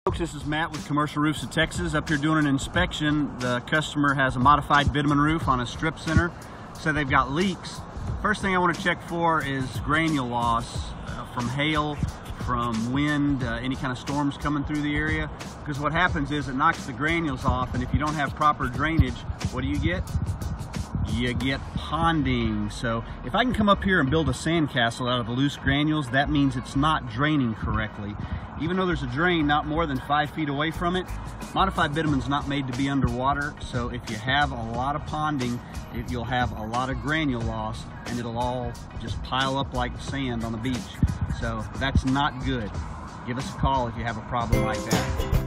Folks, this is Matt with Commercial Roofs of Texas. Up here doing an inspection. The customer has a modified bitumen roof on a strip center, so they've got leaks. First thing I want to check for is granule loss from hail, from wind, any kind of storms coming through the area. Because what happens is it knocks the granules off, and if you don't have proper drainage, what do you get? You get ponding. So if I can come up here and build a sandcastle out of the loose granules, that means it's not draining correctly. Even though there's a drain not more than 5 feet away from it, modified bitumen's not made to be underwater, so if you have a lot of ponding, you'll have a lot of granule loss, and it'll all just pile up like sand on the beach. So that's not good. Give us a call if you have a problem like that.